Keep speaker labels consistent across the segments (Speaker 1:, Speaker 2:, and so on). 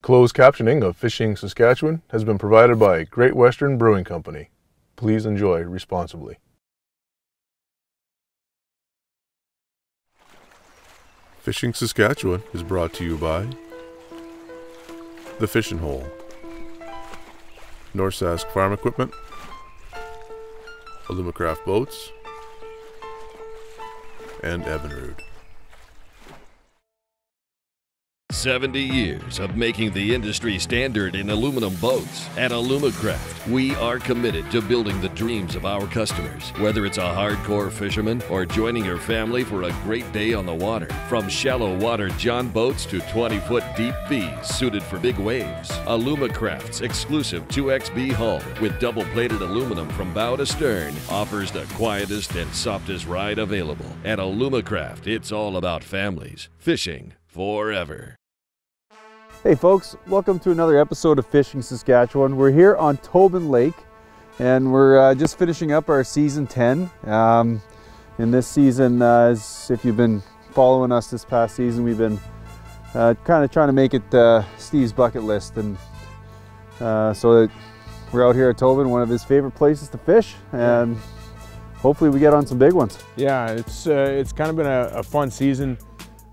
Speaker 1: Closed captioning of Fishing Saskatchewan has been provided by Great Western Brewing Company. Please enjoy responsibly. Fishing Saskatchewan is brought to you by The Fishing Hole, North Sask Farm Equipment, Alumacraft Boats, and Evinrude.
Speaker 2: 70 years of making the industry standard in aluminum boats. At Alumacraft, we are committed to building the dreams of our customers. Whether it's a hardcore fisherman or joining your family for a great day on the water. From shallow water John boats to 20-foot deep V's suited for big waves. Alumacraft's exclusive 2XB hull with double-plated aluminum from bow to stern offers the quietest and softest ride available. At Alumacraft, it's all about families. Fishing forever.
Speaker 3: Hey folks, welcome to another episode of Fishing Saskatchewan. We're here on Tobin Lake and we're just finishing up our season 10. In this season, if you've been following us this past season, we've been kind of trying to make it Steve's bucket list, and so that we're out here at Tobin, one of his favorite places to fish, and hopefully we get on some big ones.
Speaker 4: Yeah, it's kind of been a fun season.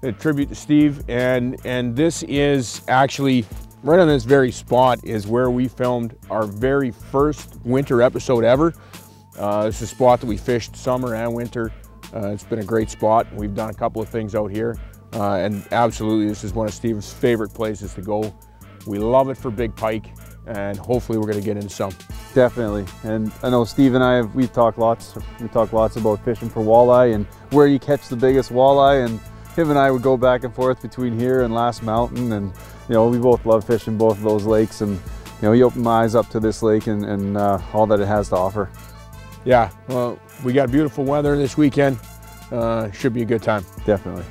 Speaker 4: A tribute to Steve, and this is actually right on this very spot is where we filmed our very first winter episode ever. This is a spot that we fished summer and winter. It's been a great spot. We've done a couple of things out here, and absolutely this is one of Steve's favorite places to go. We love it for big pike, and hopefully we're going to get into some. Definitely.
Speaker 3: And I know Steve and I we talk lots about fishing for walleye and where you catch the biggest walleye, and him and I would go back and forth between here and Last Mountain, and you know, we both love fishing both of those lakes, and you know, he opened my eyes up to this lake and all that it has to offer.
Speaker 4: Yeah, well, we got beautiful weather this weekend. Should be a good time.
Speaker 3: Definitely.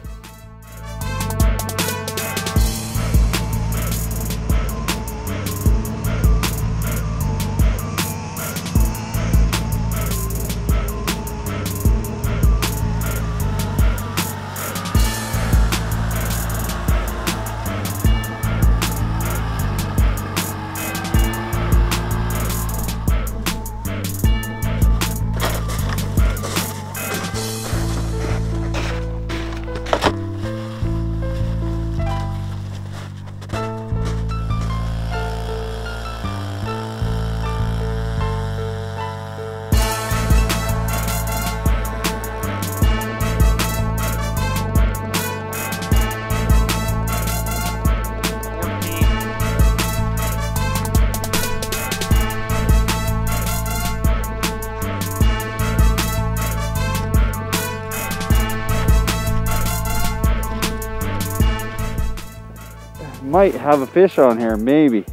Speaker 3: Might have a fish on here, maybe.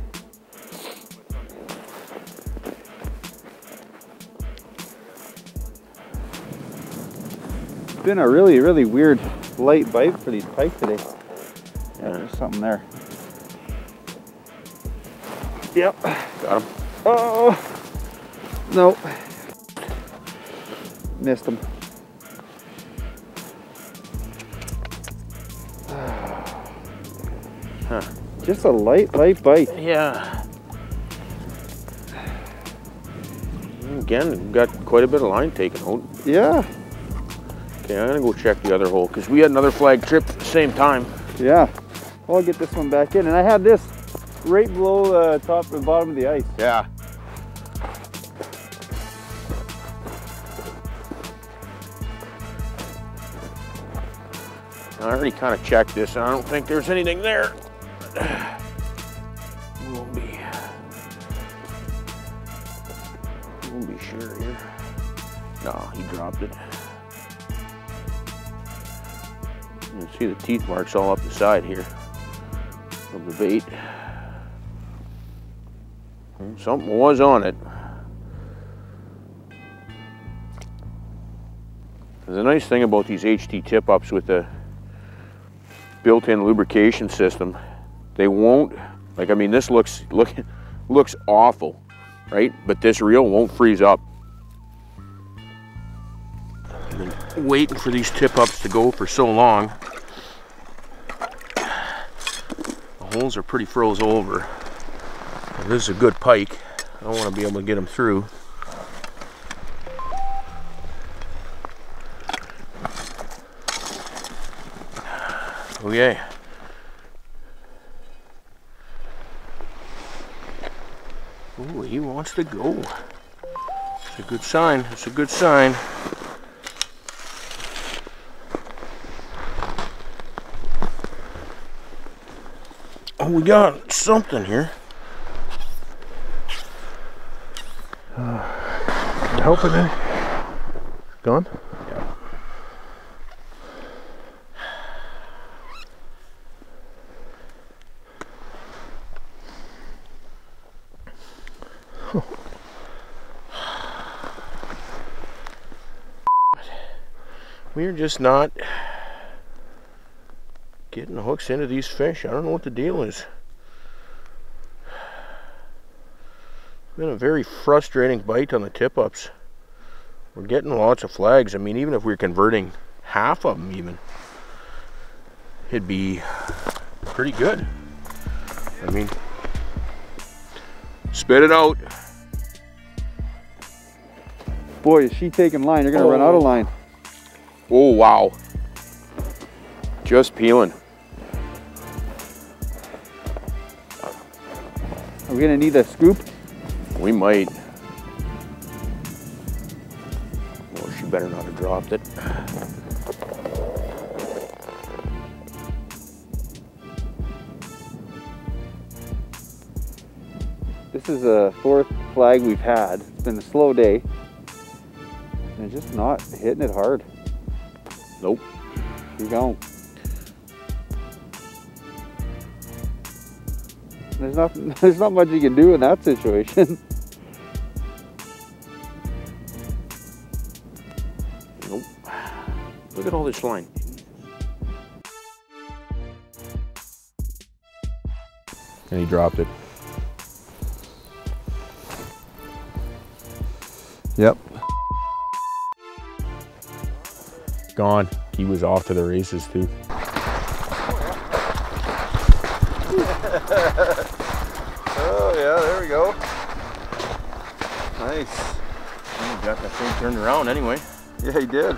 Speaker 3: It's been a really weird light bite for these pike today. Yeah, there's something there. Yep, got him. Oh, no, missed him. Huh. Just a light bite.
Speaker 5: Yeah. Again, we've got quite a bit of line taken out.
Speaker 3: Yeah.
Speaker 5: Okay, I'm gonna go check the other hole because we had another flag trip at the same time.
Speaker 3: Yeah. Well, I'll get this one back in, and I had this right below the top and bottom of the ice.
Speaker 5: Yeah. I already kind of checked this, and I don't think there's anything there. We'll be sure here. No, he dropped it. You can see the teeth marks all up the side here of the bait. Something was on it. The nice thing about these HT tip-ups with the built-in lubrication system, they won't, like, I mean, this looks awful, right? But this reel won't freeze up. I've been waiting for these tip-ups to go for so long. The holes are pretty froze over. This is a good pike. I don't want to be able to get him through. Okay. Oh, he wants to go. It's a good sign. It's a good sign. Oh, we got something here.
Speaker 1: Helping it. Gone?
Speaker 5: Yeah. We're just not getting the hooks into these fish. I don't know what the deal is. It's been a very frustrating bite on the tip-ups. We're getting lots of flags. I mean, even if we're converting half of them even, it'd be pretty good. I mean, spit it out.
Speaker 3: Boy, is she taking line. You're gonna run out of line.
Speaker 5: Oh, wow. Just peeling.
Speaker 3: Are we gonna need a scoop?
Speaker 5: We might. Well, she better not have dropped it.
Speaker 3: This is the 4th flag we've had. It's been a slow day. And it's just not hitting it hard.
Speaker 5: Nope.
Speaker 3: Keep going. There's not much you can do in that situation.
Speaker 5: Nope. Look at all this line.
Speaker 4: And he dropped it.
Speaker 3: Yep.
Speaker 4: Gone. He was off to the races too.
Speaker 3: Oh yeah, there we go. Nice.
Speaker 5: We got that thing turned around anyway.
Speaker 3: Yeah, he did.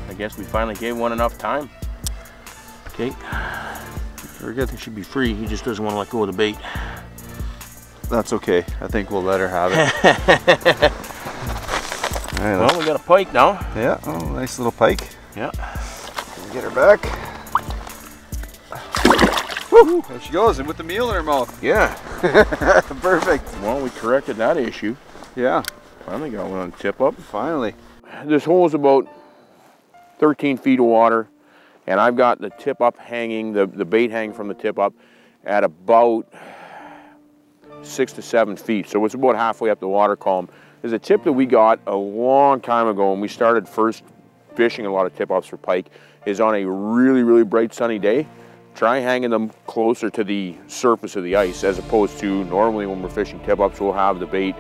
Speaker 5: I guess we finally gave one enough time. Okay. Very good. He should be free. He just doesn't want to let go of the bait.
Speaker 3: That's okay. I think we'll let her have it. All right,
Speaker 5: well, we got a pike now.
Speaker 3: Yeah, oh, nice little pike.
Speaker 5: Yeah.
Speaker 3: Get her back. Woo, there she goes, and with the meal in her mouth.
Speaker 5: Yeah.
Speaker 3: Perfect.
Speaker 5: Well, we corrected that issue.
Speaker 3: Yeah.
Speaker 5: Finally got one on tip up.
Speaker 3: Finally.
Speaker 5: This hole is about 13 feet of water, and I've got the tip up hanging, the bait hanging from the tip up at about 6 to 7 feet. So it's about halfway up the water column. There's a tip that we got a long time ago when we started first fishing a lot of tip ups for pike, is on a really, really bright sunny day, try hanging them closer to the surface of the ice, as opposed to normally when we're fishing tip ups, we'll have the bait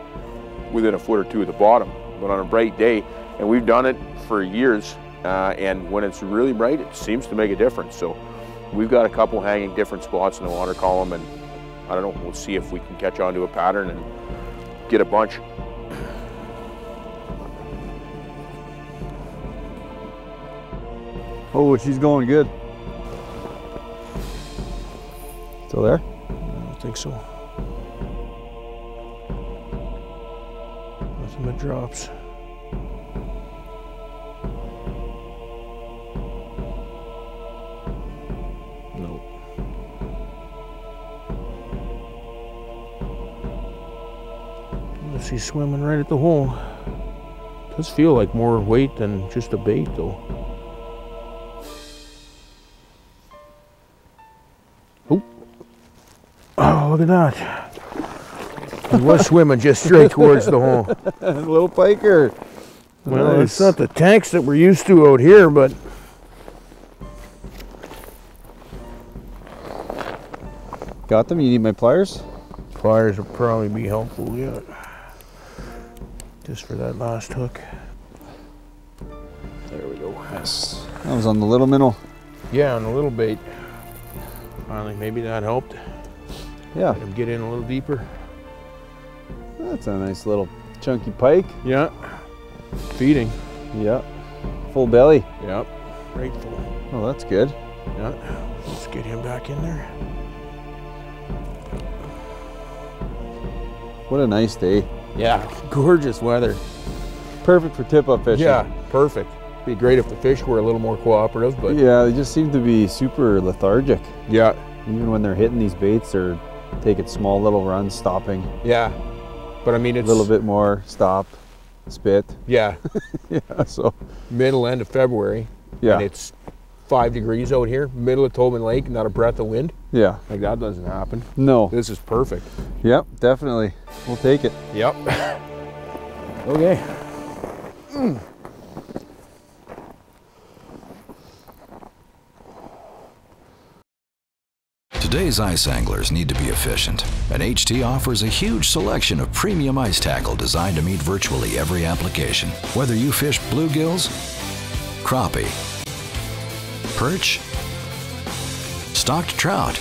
Speaker 5: within a foot or two of the bottom. But on a bright day, and we've done it for years, and when it's really bright, it seems to make a difference. So we've got a couple hanging different spots in the water column, and I don't know, we'll see if we can catch on to a pattern and get a bunch.
Speaker 3: Oh, she's going good. Still there?
Speaker 5: I don't think so. Nothing but drops. Nope. She's swimming right at the hole. Does feel like more weight than just a bait though. Oh, look at that. He was swimming just straight towards the hole.
Speaker 3: Little piker.
Speaker 5: Well, nice. It's not the tanks that we're used to out here, but
Speaker 3: got them? You need my pliers?
Speaker 5: Pliers will probably be helpful, yeah. Just for that last hook. There we go.
Speaker 3: Yes. That was on the little minnow.
Speaker 5: Yeah, on the little bait.
Speaker 4: Finally, maybe that helped.
Speaker 3: Yeah,
Speaker 4: Let him get in a little deeper.
Speaker 3: that's a nice little chunky pike.
Speaker 4: Yeah. Feeding.
Speaker 3: Yeah, full belly.
Speaker 4: Yep. Right full.
Speaker 3: Oh, that's good.
Speaker 4: Yeah. Let's get him back in there.
Speaker 3: What a nice day.
Speaker 4: Yeah. Gorgeous weather.
Speaker 3: Perfect for tip-up fishing.
Speaker 4: Yeah. Perfect. Be great if the fish were a little more cooperative, but
Speaker 3: Yeah, they just seem to be super lethargic.
Speaker 4: yeah.
Speaker 3: Even when they're hitting these baits or taking small little runs, stopping
Speaker 4: Yeah. But I mean,
Speaker 3: a
Speaker 4: it's
Speaker 3: little bit more, stop, spit.
Speaker 4: Yeah.
Speaker 3: Yeah, so
Speaker 4: Middle end of February.
Speaker 3: yeah,
Speaker 4: And it's 5 degrees out here, middle of Tobin Lake, not a breath of wind.
Speaker 3: yeah,
Speaker 4: Like that doesn't happen.
Speaker 3: no,
Speaker 4: This is perfect.
Speaker 3: yep, definitely, we'll take it.
Speaker 4: Yep. Okay.
Speaker 6: Today's ice anglers need to be efficient, and HT offers a huge selection of premium ice tackle designed to meet virtually every application. Whether you fish bluegills, crappie, perch, stocked trout,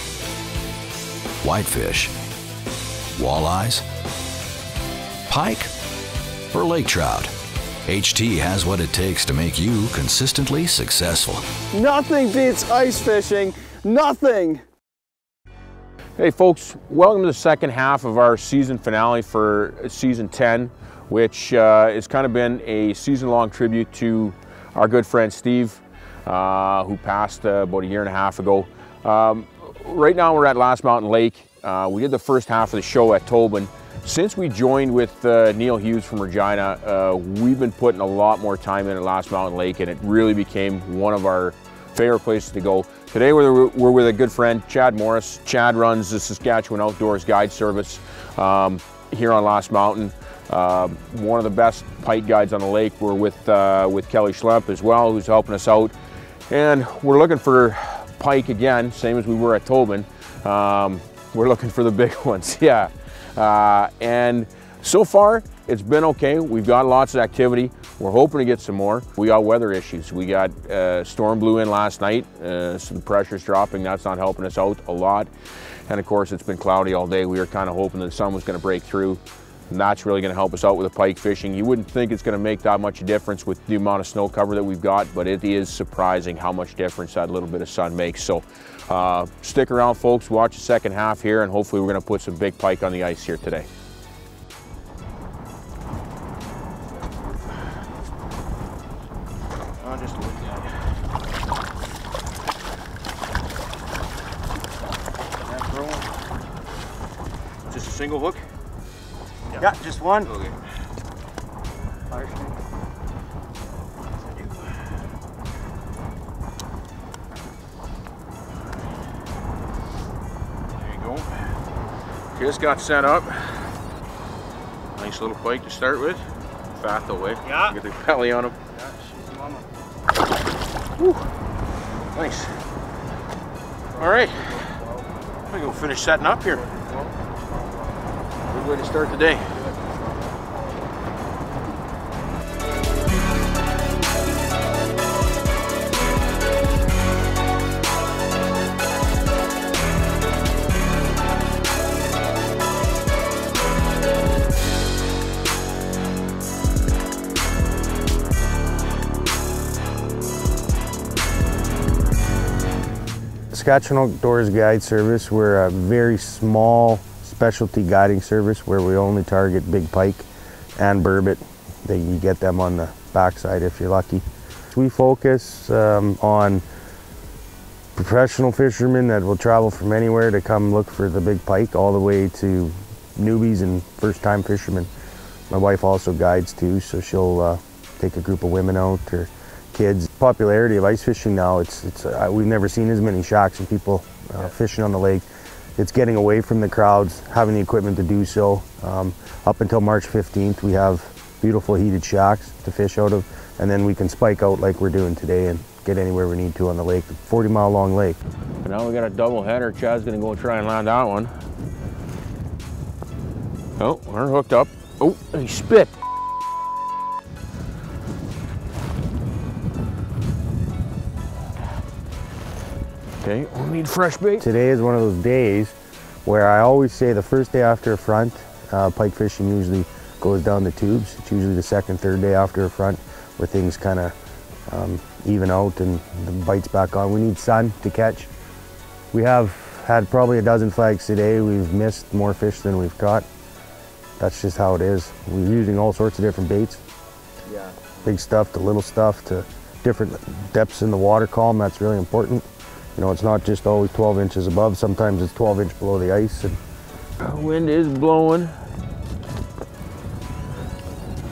Speaker 6: whitefish, walleyes, pike, or lake trout, HT has what it takes to make you consistently successful.
Speaker 3: Nothing beats ice fishing, nothing.
Speaker 4: Hey folks, welcome to the second half of our season finale for season 10, which has kind of been a season-long tribute to our good friend Steve, who passed about a year and a half ago. Right now we're at Last Mountain Lake. We did the first half of the show at Tobin. Since we joined with Neil Hughes from Regina, we've been putting a lot more time in at Last Mountain Lake, and it really became one of our favorite places to go. Today we're with a good friend, Chad Morris. Chad runs the Saskatchewan Outdoors Guide Service here on Last Mountain. One of the best pike guides on the lake. We're with Kelly Schlemp as well, who's helping us out. And we're looking for pike again, same as we were at Tobin. We're looking for the big ones, yeah. And so far, it's been okay. We've got lots of activity. We're hoping to get some more. We got weather issues. We got storm blew in last night. Some pressure's dropping. That's not helping us out a lot. And of course, it's been cloudy all day. We were kind of hoping that the sun was going to break through. And that's really going to help us out with the pike fishing. You wouldn't think it's going to make that much difference with the amount of snow cover that we've got, but it is surprising how much difference that little bit of sun makes. So stick around, folks. Watch the second half here, and hopefully we're going to put some big pike on the ice here today. Just look at it. Just a single hook?
Speaker 7: Yeah, just one.
Speaker 4: Okay.
Speaker 7: Fire string.
Speaker 4: There you go. Just got set up. Nice little pike to start with. Fat away.
Speaker 7: Yeah.
Speaker 4: Get the belly on him.
Speaker 7: Yeah, she's a mama.
Speaker 4: Whew. Nice. All right. I'm gonna go finish setting up here. Good way to start the day.
Speaker 8: Saskatchewan Outdoors Guide Service, we're a very small specialty guiding service where we only target big pike and burbot. You get them on the backside if you're lucky. We focus on professional fishermen that will travel from anywhere to come look for the big pike, all the way to newbies and first-time fishermen. My wife also guides too, so she'll take a group of women out or kids. Popularity of ice fishing now, we've never seen as many shacks and people fishing on the lake. It's getting away from the crowds, having the equipment to do so. Up until March 15th, we have beautiful heated shacks to fish out of, and then we can spike out like we're doing today and get anywhere we need to on the lake, 40-mile long lake.
Speaker 4: And now we got a double header. Chad's gonna go try and land that one. Oh, we're hooked up. Oh, he spit. Okay, we'll need fresh bait.
Speaker 8: Today is one of those days where I always say the first day after a front, pike fishing usually goes down the tubes. It's usually the second, third day after a front where things kind of even out and the bite's back on. We need sun to catch. We have had probably a dozen flags today. We've missed more fish than we've caught. That's just how it is. We're using all sorts of different baits.
Speaker 3: Yeah.
Speaker 8: Big stuff to little stuff to different depths in the water column. That's really important. You know, it's not just always 12 inches above. Sometimes it's 12 inches below the ice. And
Speaker 4: the wind is blowing.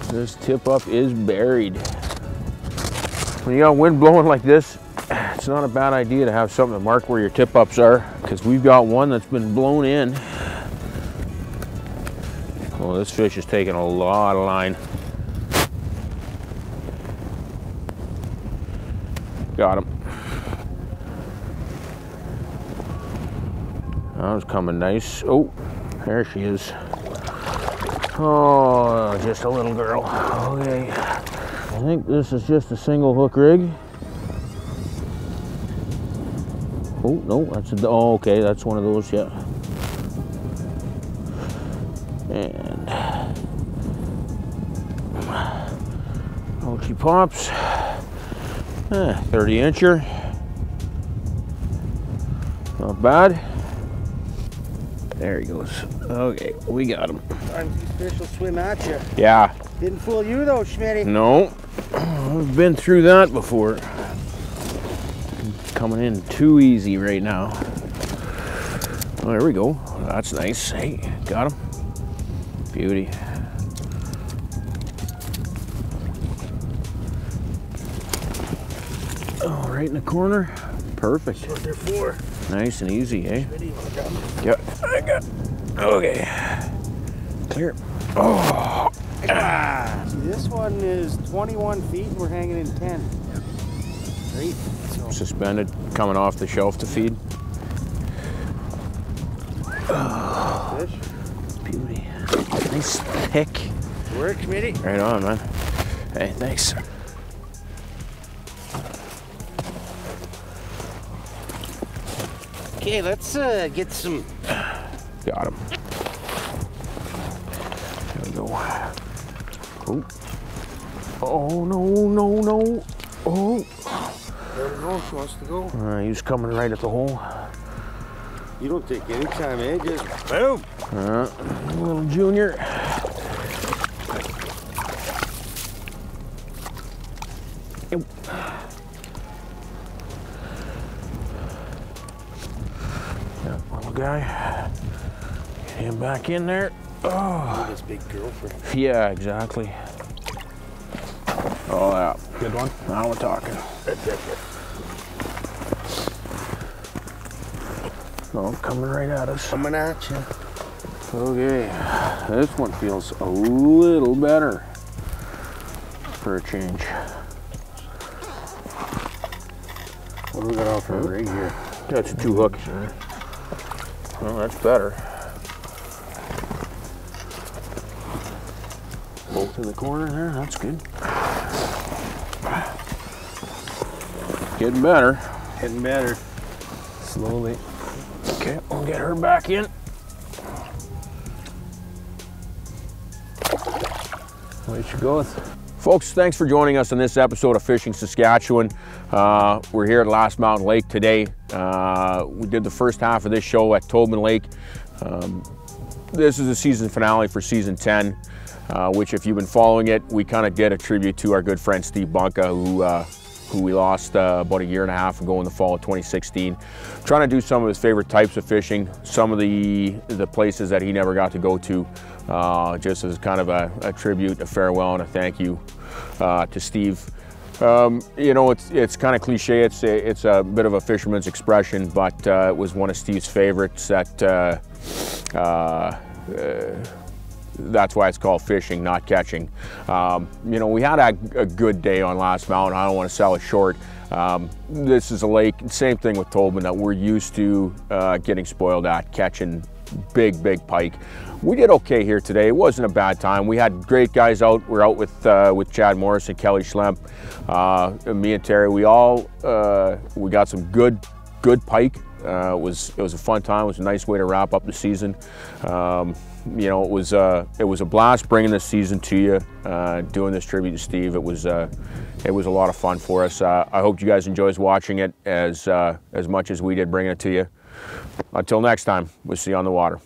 Speaker 4: This tip up is buried. When you got wind blowing like this, it's not a bad idea to have something to mark where your tip ups are, because we've got one that's been blown in. Oh, this fish is taking a lot of line. Got him. That was coming nice. Oh, there she is. Oh, just a little girl. Okay. I think this is just a single hook rig. Oh, no, that's a, oh, okay, that's one of those, yeah. And, oh, she pops. 30 incher. Not bad. There he goes. Okay, we got him.
Speaker 7: Sometimes these fish will swim at you.
Speaker 4: Yeah.
Speaker 7: Didn't fool you though, Schmitty.
Speaker 4: No, I've been through that before. Coming in too easy right now. Oh, there we go. That's nice. Hey, got him. Beauty. Oh, right in the corner. Perfect.
Speaker 7: That's what they're for.
Speaker 4: Nice and easy, eh?
Speaker 7: Schmitty, you wanna grab them?
Speaker 4: Yep, I got. Okay. Clear. Oh.
Speaker 7: Ah. See, this one is 21 feet and we're hanging in 10. Great. So,
Speaker 4: Suspended, coming off the shelf to feed.
Speaker 7: fish.
Speaker 4: Beauty. Nice pick.
Speaker 7: Work, Schmitty.
Speaker 4: Right on, man. Hey, thanks.
Speaker 7: Okay, let's get some.
Speaker 4: Got him. There we go. Oh. Oh, no, no, no. Oh.
Speaker 7: There we go. She wants to go.
Speaker 4: He was coming right at the hole.
Speaker 7: You don't take any time, eh? Just boom.
Speaker 4: Little junior. Yeah, little guy. Get him back in there. Oh.
Speaker 7: This big girlfriend.
Speaker 4: Yeah, exactly. Oh, yeah. Good one. Now we're talking. Oh, coming right at us.
Speaker 7: Coming at you.
Speaker 4: Okay, this one feels a little better for a change.
Speaker 7: What do we got on for a rig here?
Speaker 4: That's a 2 hook. Well, that's better. Both in the corner there, that's good. Getting better.
Speaker 7: Getting better.
Speaker 4: Slowly. Okay, we'll get her back in. Way she goes. Folks, thanks for joining us on this episode of Fishing Saskatchewan. We're here at Last Mountain Lake today. We did the first half of this show at Tobin Lake. This is the season finale for season 10, which if you've been following it, we kind of did a tribute to our good friend Steve Bunka, who we lost about 1.5 years ago in the fall of 2016. Trying to do some of his favorite types of fishing, some of the places that he never got to go to, just as kind of a tribute, a farewell, and a thank you to Steve. You know, it's kind of cliche, it's a bit of a fisherman's expression, but it was one of Steve's favorites that that's why it's called fishing, not catching. You know, we had a good day on Last Mountain. I don't want to sell it short. This is a lake, same thing with Tobin, that we're used to getting spoiled at, catching big pike. We did okay here today. It wasn't a bad time. We had great guys out. We're out with Chad Morris and Kelly Schlemp. Me and Terry, we got some good
Speaker 5: good pike. It was a fun time. It was a nice way to wrap up the season. You know, it was a blast bringing this season to you, doing this tribute to Steve. It was a lot of fun for us. I hope you guys enjoyed watching it as much as we did bringing it to you. Until next time, we'll see you on the water.